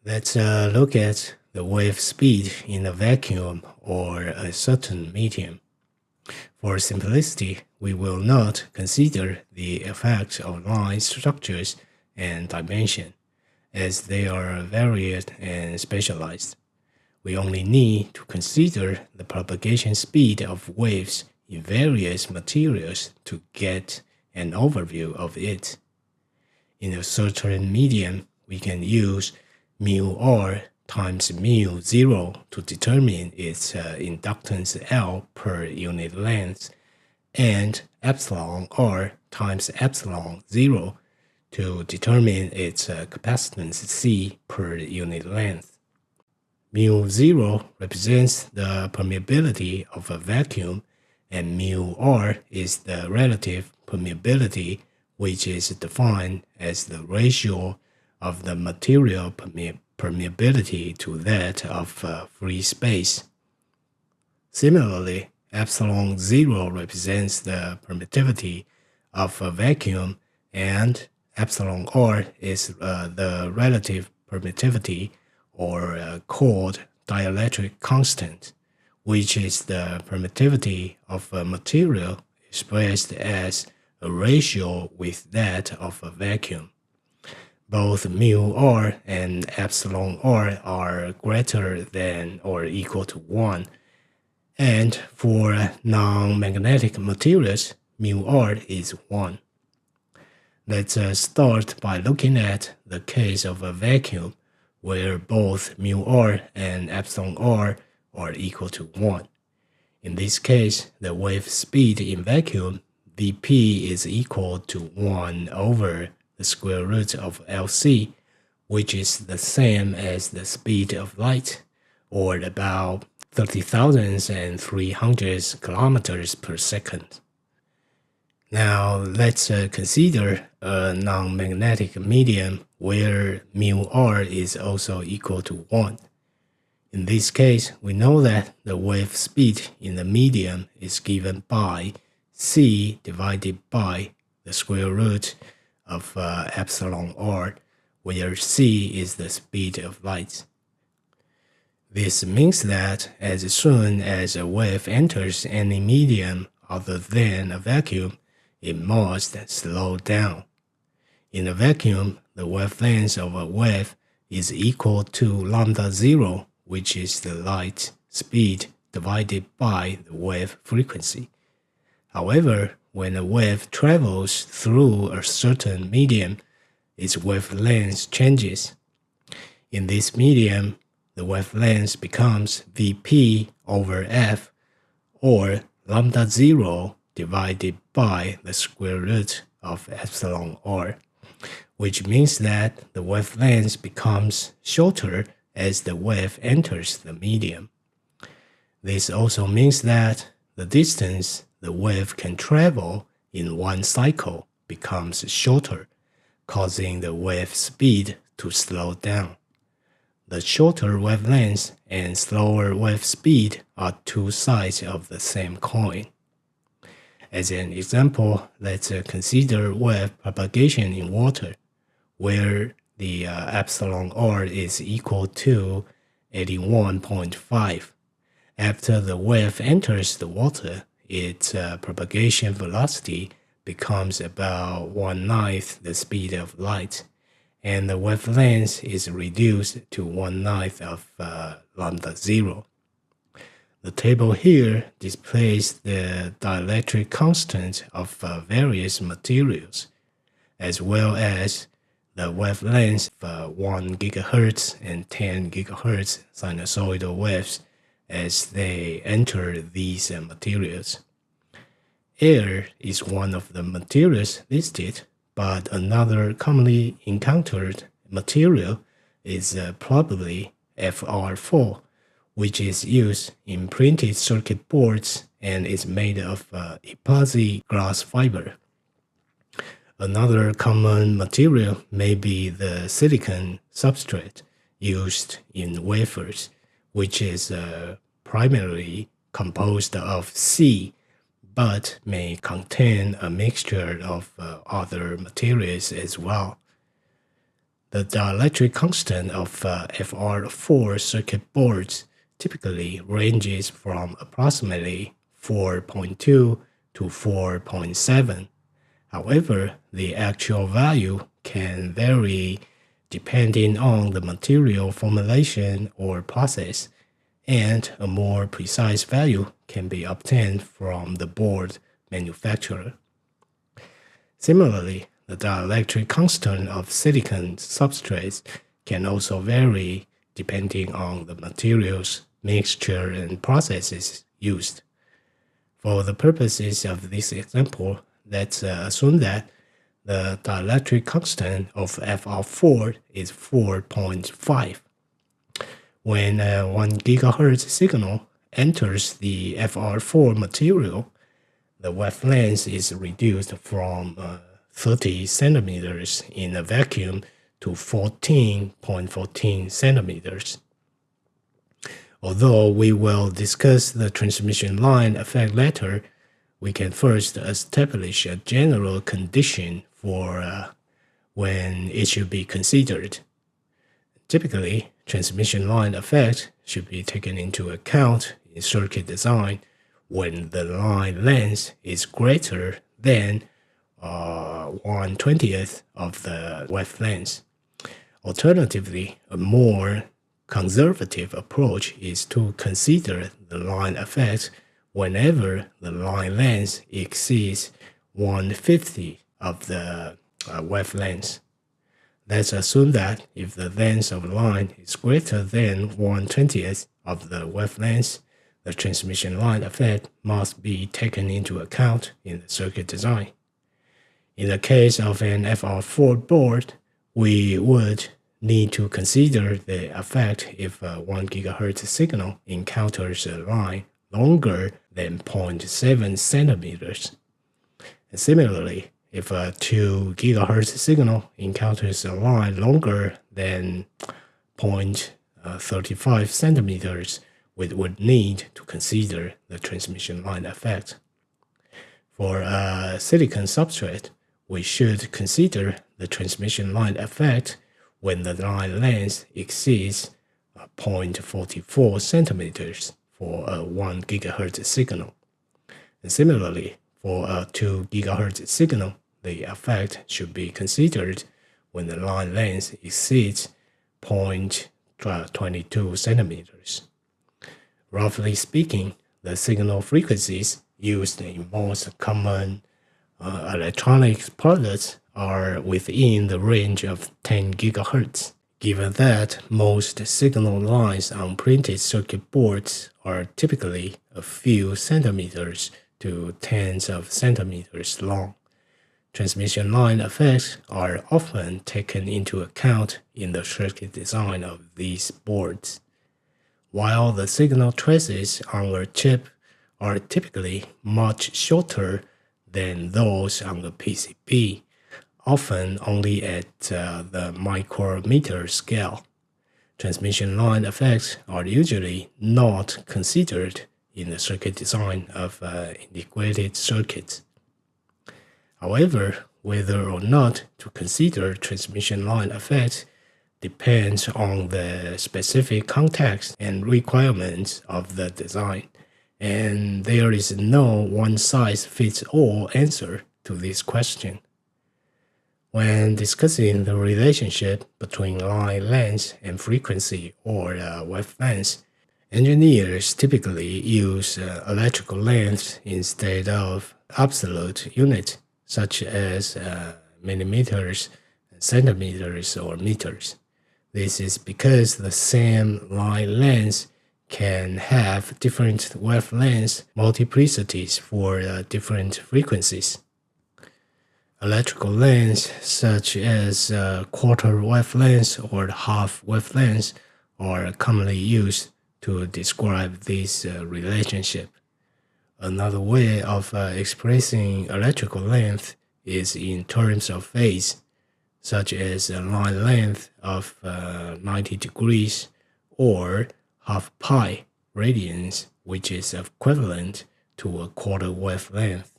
Let's look at the wave speed in a vacuum or a certain medium. For simplicity, we will not consider the effect of line structures and dimension, as they are varied and specialized. We only need to consider the propagation speed of waves in various materials to get an overview of it. In a certain medium, we can use mu r times mu 0 to determine its inductance L per unit length, and epsilon r times epsilon 0 to determine its capacitance C per unit length. Mu 0 represents the permeability of a vacuum, and mu r is the relative permeability, which is defined as the ratio of the material permeability to that of free space. Similarly, epsilon 0 represents the permittivity of a vacuum, and epsilon r is the relative permittivity, or called dielectric constant, which is the permittivity of a material expressed as a ratio with that of a vacuum. Both mu r and epsilon r are greater than or equal to 1, and for non-magnetic materials, mu r is 1. Let's start by looking at the case of a vacuum where both mu r and epsilon r are equal to 1. In this case, the wave speed in vacuum, Vp, is equal to 1 over the square root of Lc, which is the same as the speed of light, or about 30,300 kilometers per second. Now let's consider a non-magnetic medium where mu r is also equal to 1. In this case, we know that the wave speed in the medium is given by c divided by the square root of epsilon r, where c is the speed of light. This means that as soon as a wave enters any medium other than a vacuum, it must slow down. In a vacuum, the wavelength of a wave is equal to lambda 0, which is the light speed divided by the wave frequency. However, when a wave travels through a certain medium, its wavelength changes. In this medium, the wavelength becomes Vp over f, or lambda 0 divided by the square root of epsilon r, which means that the wavelength becomes shorter as the wave enters the medium. This also means that the distance the wave can travel in one cycle becomes shorter, causing the wave speed to slow down. The shorter wavelength and slower wave speed are two sides of the same coin. As an example, let's consider wave propagation in water, where the epsilon r is equal to 81.5. After the wave enters the water, its propagation velocity becomes about 1/9 the speed of light, and the wavelength is reduced to 1/9 of lambda 0. The table here displays the dielectric constant of various materials, as well as the wavelengths of 1 GHz and 10 GHz sinusoidal waves as they enter these materials. Air is one of the materials listed, but another commonly encountered material is probably Fr4, which is used in printed circuit boards and is made of epoxy glass fiber. Another common material may be the silicon substrate used in wafers, which is primarily composed of C, but may contain a mixture of other materials as well. The dielectric constant of FR4 circuit boards typically ranges from approximately 4.2 to 4.7. However, the actual value can vary depending on the material formulation or process, and a more precise value can be obtained from the board manufacturer. Similarly, the dielectric constant of silicon substrates can also vary depending on the materials, mixture, and processes used. For the purposes of this example, let's assume that the dielectric constant of FR4 is 4.5. When a 1 GHz signal enters the FR4 material, the wavelength is reduced from 30 centimeters in a vacuum to 14.14 centimeters. Although we will discuss the transmission line effect later, we can first establish a general condition for when it should be considered. Typically, transmission line effect should be taken into account in circuit design when the line length is greater than 1/20th of the wavelength. Alternatively, a more conservative approach is to consider the line effect whenever the line length exceeds 1/50 of the wavelength. Let's assume that if the length of the line is greater than 1/20th of the wavelength, the transmission line effect must be taken into account in the circuit design. In the case of an FR4 board, we would need to consider the effect if a 1 GHz signal encounters a line longer than 0.7 centimeters. And similarly, if a 2 GHz signal encounters a line longer than 0.35 centimeters, we would need to consider the transmission line effect. For a silicon substrate, we should consider the transmission line effect when the line length exceeds 0.44 centimeters for a 1 GHz signal. And similarly, for a 2 GHz signal, the effect should be considered when the line length exceeds 0.22 centimeters. Roughly speaking, the signal frequencies used in most common electronics products are within the range of 10 GHz. Given that most signal lines on printed circuit boards are typically a few centimeters to tens of centimeters long, transmission line effects are often taken into account in the circuit design of these boards. While the signal traces on a chip are typically much shorter than those on the PCB, often only at the micrometer scale, transmission line effects are usually not considered in the circuit design of integrated circuits. However, whether or not to consider transmission line effects depends on the specific context and requirements of the design, and there is no one-size-fits-all answer to this question. When discussing the relationship between line length and frequency or wavelength, engineers typically use electrical length instead of absolute units, such as millimeters, centimeters, or meters. This is because the same line length can have different wavelength multiplicities for different frequencies. Electrical lengths such as quarter wavelength or half wavelength are commonly used to describe this relationship. Another way of expressing electrical length is in terms of phase, such as a line length of 90 degrees or half pi radians, which is equivalent to a quarter wavelength.